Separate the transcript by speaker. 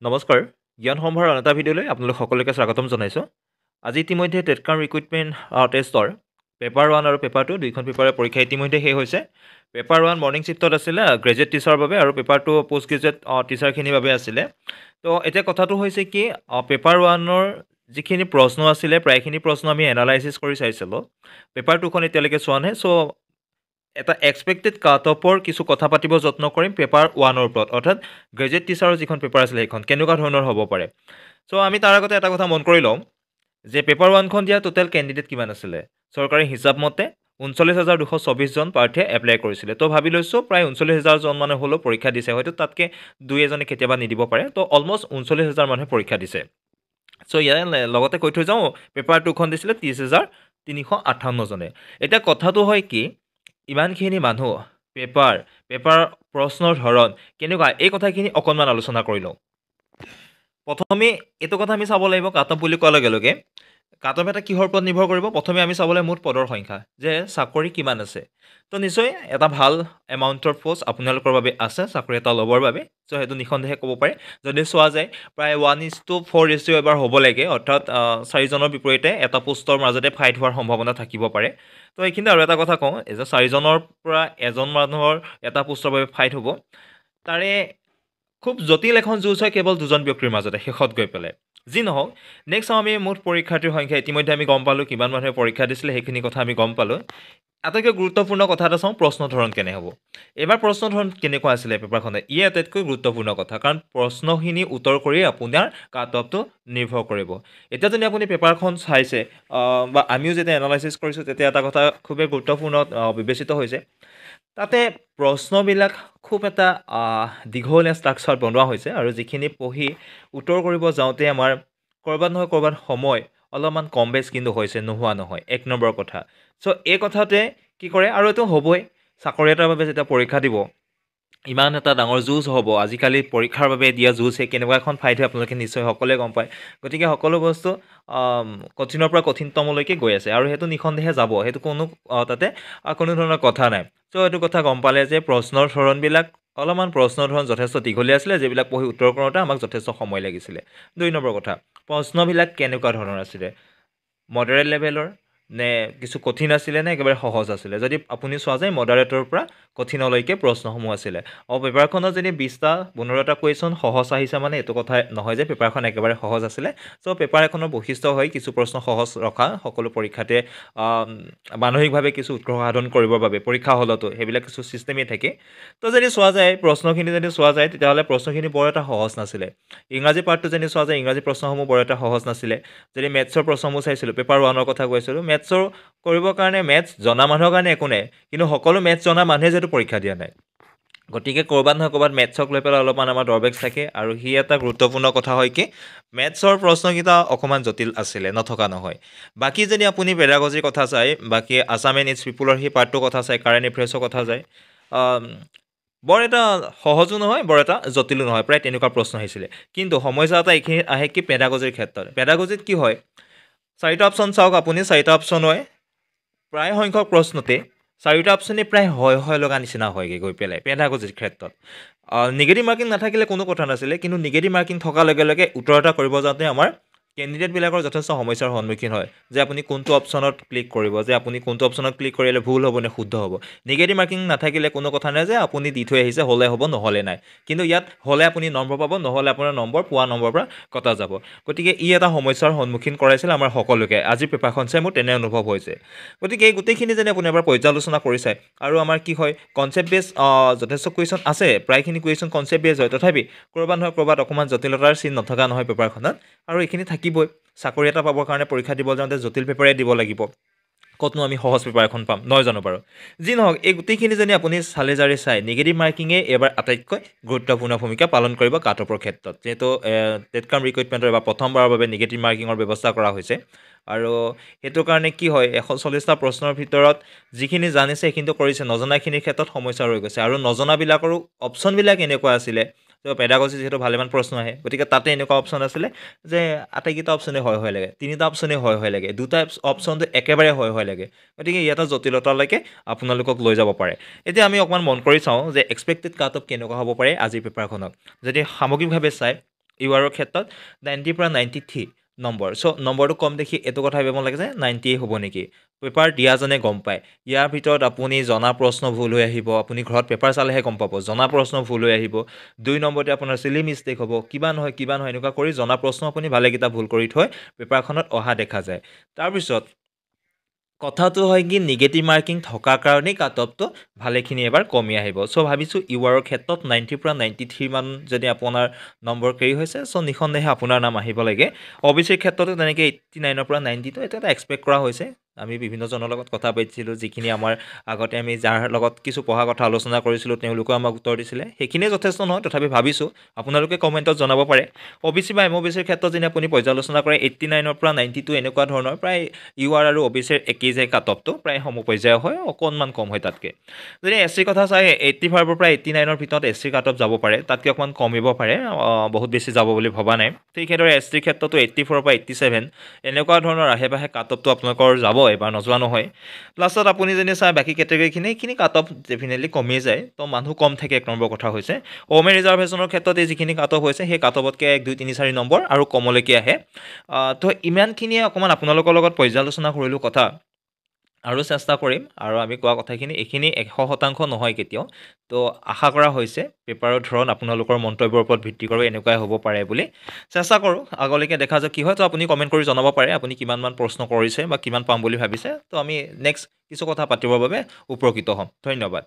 Speaker 1: নমস্কাৰ জ্ঞান সম্ভাৰৰ আন এটা ভিডিঅ'লৈ আপোনালোক সকলোকে স্বাগতম জনাইছোঁ আজি ইতিমধ্যে টেটকাম ৰিক্ৰুইটমেণ্ট টেষ্টৰ পেপাৰ 1 আৰু পেপাৰ 2 দুইখন পেপাৰৰ পৰীক্ষা ইতিমধ্যে শেষ হৈছে পেপাৰ 1 মৰ্ণিং শ্বিফ্টত আছিলে গ্ৰেজুৱেট টিচাৰৰ বাবে আৰু পেপাৰ 2 পোষ্ট গ্ৰেজুৱেট টিচাৰখিনিৰ বাবে আছিলে তো এতিয়া কথাটো হৈছে কি পেপাৰ 1ৰ যিখিনি প্ৰশ্ন আছিলে প্ৰায়খিনি প্ৰশ্ন আমি এনালাইচিছ কৰি চাইছিলোঁ পেপাৰ 2খন এতিয়ালৈকে চোৱা নাই চ' এটা এক্সপেক্টেড কাট অফৰ কিছু কথা পাতিব যত্ন কৰিম পেপাৰ 1ৰ ওপৰত অৰ্থাৎ গ্ৰেজুৱেট টিচাৰৰ যিখন পেপাৰ আছিলে সেইখন কেনেকুৱা ধৰণৰ হ'ব পাৰে চ' আমি তাৰ আগতে এটা কথা মন কৰি লওঁ যে পেপাৰ 1খন দিয়া টোটেল কেণ্ডিডেট কিমান আছিলে চৰকাৰী হিচাপ মতে 39,224 জন প্ৰাৰ্থীয়ে এপ্লাই কৰিছিলে তো ভাবি লৈছোঁ প্ৰায় 39,000 জন মানুহ হ'লেও পৰীক্ষা দিছে হয়তো তাতকৈ দুই এজনে কেতিয়াবা নিদিব পাৰে তো অলমষ্ট 39,000 মানুহে পৰীক্ষা দিছে চ' ইয়াৰ লগতে কৈ থৈ যাওঁ পেপাৰ 2খন দিছিলে 30,358 জনে এতিয়া কথাটো হয় কি ইমানখিনি মানুহ পেপাৰ প্ৰশ্নৰ ধৰণ কেনেকুৱা এই কথাখিনি অকণমান আলোচনা কৰি লওঁ প্ৰথমে এইটো কথা আমি চাব লাগিব কাট অফ বুলি কোৱাৰ লগে লগে কাট অফ এটা কিহৰ ওপৰত নিৰ্ভৰ কৰিব প্ৰথমে আমি চাব লাগিব মুঠ পদৰ সংখ্যা যে চাকৰি কিমান আছে তো নিশ্চয় এটা ভাল এমাউণ্টৰ পোষ্ট আপোনালোকৰ বাবে আছে চাকৰি এটা ল'বৰ বাবে চ' সেইটো নিঃসন্দেহে ক'ব পাৰে যদি চোৱা যায় প্ৰায় 1:4 ৰেচিঅ' এবাৰ হ'ব লাগে অৰ্থাৎ 4জনৰ বিপৰীতে এটা পোষ্টৰ মাজতে ফাইট হোৱাৰ সম্ভাৱনা থাকিব পাৰে তো এইখিনি আৰু এটা কথা কওঁ যে 4জনৰ পৰা এজন মানুহৰ এটা পোষ্টৰ বাবে ফাইট হ'ব তাৰে খুব জটিল এখন যুঁজ হয় কেৱল দুজন ব্যক্তিৰ মাজতে শেষত গৈ পেলাই যি নহওক নেক্সট আমি মুঠ পৰীক্ষাৰ্থীৰ সংখ্যা ইতিমধ্যে আমি গম পালোঁ কিমান মানুহে পৰীক্ষা দিছিলে সেইখিনি কথা আমি গম পালোঁ আটাইতকৈ গুৰুত্বপূৰ্ণ কথা এটা চাওঁ প্ৰশ্ন ধৰণ কেনে হ'ব এইবাৰ প্ৰশ্ন ধৰণ কেনেকুৱা আছিলে পেপাৰখনে ই আটাইতকৈ গুৰুত্বপূৰ্ণ কথা কাৰণ প্ৰশ্নখিনি উত্তৰ কৰি আপোনাৰ কাট অফটো নিৰ্ভৰ কৰিব এতিয়া যদি আপুনি পেপাৰখন চাইছে বা আমিও যেতিয়া এনালাইচিছ কৰিছোঁ তেতিয়া এটা কথা খুবেই গুৰুত্বপূৰ্ণ বিবেচিত হৈছে তাতে প্ৰশ্নবিলাক খুব এটা দীঘলীয়া ষ্ট্ৰাকচাৰ বনোৱা হৈছে আৰু যিখিনি পঢ়ি উত্তৰ কৰিব যাওঁতে আমাৰ ক'ৰবাত নহয় ক'ৰবাত সময় অলপমান কম বেছ কিন্তু হৈছে নোহোৱা নহয় এক নম্বৰ কথা চ' এই কথাতে কি কৰে আৰু এইটো হ'বই চাকৰি এটাৰ বাবে যেতিয়া পৰীক্ষা দিব ইমান এটা ডাঙৰ যুঁজ হ'ব আজিকালি পৰীক্ষাৰ বাবে দিয়া যুঁজ সেই কেনেকুৱা এখন ফাইট হয় আপোনালোকে নিশ্চয় সকলোৱে গম পায় গতিকে সকলো বস্তু কঠিনৰ পৰা কঠিনতমলৈকে গৈ আছে আৰু সেইটো নিঃসন্দেহে যাব সেইটো কোনো তাতে কোনো ধৰণৰ কথা নাই চ' এইটো কথা গম পালে যে প্ৰশ্নৰ ধৰণবিলাক অলপমান প্ৰশ্নৰ ধৰণ যথেষ্ট দীঘলীয়া আছিলে যিবিলাক পঢ়ি উত্তৰ কৰোঁতে আমাক যথেষ্ট সময় লাগিছিলে 2 নম্বৰ কথা প্ৰশ্নবিলাক কেনেকুৱা ধৰণৰ আছিলে মডাৰেট লেভেলৰ নে কিছু কঠিন আছিলে নে একেবাৰে সহজ আছিলে যদি আপুনি চোৱা যায় মডাৰেটৰ পৰা কঠিনলৈকে প্ৰশ্নসমূহ আছিলে পেপাৰখনত যদি 20টা 15টা কুৱেশ্যন সহজ আহিছে মানে এইটো কথা নহয় যে পেপাৰখন একেবাৰে সহজ আছিলে চ' পেপাৰ এখনৰ বৈশিষ্ট্য হয় কিছু প্ৰশ্ন সহজ ৰখা সকলো পৰীক্ষাতে মানসিকভাৱে কিছু উৎকৰ্ষ সাধন কৰিবৰ বাবে পৰীক্ষা হলতো সেইবিলাক কিছু ছিষ্টেমেই থাকে তো যদি চোৱা যায় প্ৰশ্নখিনি যদি চোৱা যায় তেতিয়াহ'লে প্ৰশ্নখিনি বৰ এটা সহজ নাছিলে ইংৰাজী পাৰ্টটো যদি চোৱা যায় ইংৰাজী প্ৰশ্নসমূহ বৰ এটা সহজ নাছিলে যদি মেথছৰ প্ৰশ্নসমূহ চাইছিলোঁ পেপাৰ 1ৰ কথা কৈছিলোঁ মেথছৰ কৰিবৰ কাৰণে মেথছ জনা মানুহৰ কাৰণে একো নাই কিন্তু সকলো মেথছ জনা মানুহে যিহেতু পৰীক্ষা দিয়া নাই গতিকে ক'ৰবাত নহয় ক'ৰবাত মেথছক লৈ পেলাই অলপমান আমাৰ ড্ৰবেক্স থাকে আৰু সি এটা গুৰুত্বপূৰ্ণ কথা হয় কি মেথছৰ প্ৰশ্নকেইটা অকণমান জটিল আছিলে নথকা নহয় বাকী যদি আপুনি পেডাগজিৰ কথা চায় বাকী আছাম এণ্ড ইটছ পিপুলৰ সেই পাৰ্টটোৰ কথা চায় কাৰেণ্ট এফেয়াৰ্ছৰ কথা যায় বৰ এটা সহজো নহয় বৰ এটা জটিলো নহয় প্ৰায় তেনেকুৱা প্ৰশ্ন আহিছিলে কিন্তু সমস্যা এটা এইখিনি আহে কি পেডাগজিৰ ক্ষেত্ৰত পেডাগজিত কি হয় 4টা অপশ্যন চাওক আপুনি 4টা অপশ্যন হয় প্ৰায় সংখ্যক প্ৰশ্নতে 4টা অপশ্যনেই প্ৰায় হয় লগা নিচিনা হয়গৈ গৈ পেলাই পেডাগজিৰ ক্ষেত্ৰত নিগেটিভ মাৰ্কিং নাথাকিলে কোনো কথা নাছিলে কিন্তু নিগেটিভ মাৰ্কিং থকাৰ লগে লগে উত্তৰ এটা কৰিব যাওঁতে আমাৰ কেণ্ডিডেটবিলাকৰ যথেষ্ট সমস্যাৰ সন্মুখীন হয় যে আপুনি কোনটো অপশ্যনত ক্লিক কৰিব যে আপুনি কোনটো অপশ্যনত ক্লিক কৰিলে ভুল হ'ব নে শুদ্ধ হ'ব নিগেটিভ মাৰ্কিং নাথাকিলে কোনো কথা নাই যে আপুনি দি থৈ আহিছে হ'লে হ'ব নহ'লে নাই কিন্তু ইয়াত হ'লে আপুনি নম্বৰ পাব নহ'লে আপোনাৰ নম্বৰ পোৱা নম্বৰৰ পৰা কটা যাব গতিকে ই এটা সমস্যাৰ সন্মুখীন কৰাইছিল আমাৰ সকলোকে আজি পেপাৰখন চাই মোৰ তেনে অনুভৱ হৈছে গতিকে এই গোটেইখিনি যেনে আপুনি এবাৰ পৰ্যালোচনা কৰি চায় আৰু আমাৰ কি হয় কনচেপ্ট বেছ যথেষ্ট কুৱেশ্যন আছে প্ৰায়খিনি কুৱেশ্যন কনচেপ্ট বেছ হয় তথাপি ক'ৰবাত নহয় ক'ৰবাত অকণমান জটিলতাৰ চিন নথকা নহয় পেপাৰখনত আৰু এইখিনি থাকিবই চাকৰি এটা পাবৰ কাৰণে পৰীক্ষা দিব যাওঁতে জটিল পেপাৰে দিব লাগিব ক'তনো আমি সহজ পেপাৰ এখন পাম নহয় জানো বাৰু যি নহওক এই গোটেইখিনি যদি আপুনি চালি জাৰি চাই নিগেটিভ মাৰ্কিঙে এবাৰ আটাইতকৈ গুৰুত্বপূৰ্ণ ভূমিকা পালন কৰিব কাট অফৰ ক্ষেত্ৰত যিহেতু টেটকাম ৰিক্ৰুইটমেণ্টৰ এবাৰ প্ৰথমবাৰৰ বাবে নিগেটিভ মাৰ্কিঙৰ ব্যৱস্থা কৰা হৈছে আৰু সেইটো কাৰণে কি হয় 140টা প্ৰশ্নৰ ভিতৰত যিখিনি জানিছে সেইখিনিতো কৰিছে নজনাখিনিৰ ক্ষেত্ৰত সমস্যা ৰৈ গৈছে আৰু নজনাবিলাকৰো অপশ্যনবিলাক এনেকুৱা আছিলে তো পেডাগজি যিহেতু ভালেমান প্ৰশ্ন আহে গতিকে তাতে এনেকুৱা অপশ্যন আছিলে যে আটাইকেইটা অপশ্যনে হয় লাগে 3টা অপশ্যনে হয় লাগে 2টা অপশ্যনটো একেবাৰে হয় লাগে গতিকে ইয়াত জটিলতালৈকে আপোনালোকক লৈ যাব পাৰে এতিয়া আমি অকণমান মন কৰি চাওঁ যে এক্সপেক্টেড কাট অফ কেনেকুৱা হ'ব পাৰে আজিৰ পেপাৰখনক যদি সামগ্ৰিকভাৱে চায় ইউআৰৰ ক্ষেত্ৰত 90 পৰা 93 নম্বৰ। চ' নম্বৰটো কম দেখি এইটো কথা ভাবিব লাগে যে 98 হ'ব নেকি। পেপাৰ দিয়াজনে গম পায়। ইয়াৰ ভিতৰত আপুনি জনা প্ৰশ্ন ভুল হৈ আহিব, আপুনি ঘৰত পেপাৰ চালেহে গম পাব, জনা প্ৰশ্ন ভুল হৈ আহিব। 2 নম্বৰতে আপোনাৰ চিলি মিষ্টেক হ'ব, কিবা নহয় এনেকুৱা কৰি জনা প্ৰশ্ন আপুনি ভালেকেইটা ভুল কৰি থৈ পেপাৰখনত অহা দেখা যায়। তাৰপিছত কথাটো হয় কি নিগেটিভ মাৰ্কিং থকাৰ কাৰণেই কাট অফটো ভালেখিনি এবাৰ কমি আহিব। চ' ভাবিছোঁ ইউআৰৰ ক্ষেত্ৰত 90 পৰা 93 মান যদি আপোনাৰ নম্বৰ কেৰি হৈছে, চ' নিঃসন্দেহে আপোনাৰ নাম আহিব লাগে। অবিচিৰ ক্ষেত্ৰতো তেনেকৈ 89ৰ পৰা 90টো এইটো এটা এক্সপেক্ট কৰা হৈছে। আমি বিভিন্নজনৰ লগত কথা পাতিছিলোঁ, যিখিনি আমাৰ আগতে আমি যাৰ লগত কিছু পঢ়া কথা আলোচনা কৰিছিলোঁ, তেওঁলোকেও আমাক উত্তৰ দিছিলে। সেইখিনিয়ে যথেষ্ট নহয়, তথাপি ভাবিছোঁ আপোনালোকে কমেণ্টত জনাব পাৰে। অবিচি বা এমঅবিচিৰ ক্ষেত্ৰত যদি আপুনি পৰ্যালোচনা কৰে 89ৰ পৰা 92 এনেকুৱা ধৰণৰ প্ৰায় ইউআৰ আৰু অবিচিৰ একেই যে কাট অফটো প্ৰায় সমপৰ্যায়ৰ হয়, অকণমান কম হয় তাতকৈ। যদি এছ চিৰ কথা চাই 85ৰ পৰা 89ৰ ভিতৰত এছ চিৰ কাট অফ যাব পাৰে, তাতকৈ অকণমান কমিব পাৰে, বহুত বেছি যাব বুলি ভবা নাই। ঠিক সেইদৰে এছ টিৰ ক্ষেত্ৰতো 84ৰ পৰা 87 এনেকুৱা ধৰণৰ আহে পাশে কাট অফটো আপোনালোকৰ যাব, এবাৰ নযোৱা নহয়। লাষ্টত আপুনি যদি চাই বাকী কেটেগৰীখিনি এইখিনি কাট অফ ডেফিনেটলি কমি যায়, তো মানুহ কম থাকে, 1 নম্বৰ কথা হৈছে। ওমেন ৰিজাৰ্ভেশ্যনৰ ক্ষেত্ৰত এই যিখিনি কাট অফ হৈছে সেই কাট অফতকৈ 1, 2, 3, 4 নম্বৰ আৰু কমলৈকে আহে। তো ইমানখিনিয়ে অকণমান আপোনালোকৰ লগত পৰ্যালোচনা কৰিলোঁ কথা, আৰু চেষ্টা কৰিম আৰু আমি কোৱা কথাখিনি এইখিনি 100% নহয় কেতিয়াও। তো আশা কৰা হৈছে পেপাৰৰ ধৰণ আপোনালোকৰ মন্তব্যৰ ওপৰত ভিত্তি কৰি এনেকুৱাই হ'ব পাৰে বুলি চেষ্টা কৰোঁ। আগলৈকে দেখা যাওক কি হয়, তো আপুনি কমেণ্ট কৰি জনাব পাৰে আপুনি কিমানমান প্ৰশ্ন কৰিছে বা কিমান পাম বুলি ভাবিছে। তো আমি নেক্সট কিছু কথা পাতিবৰ বাবে উপকৃত হ'ম। ধন্যবাদ।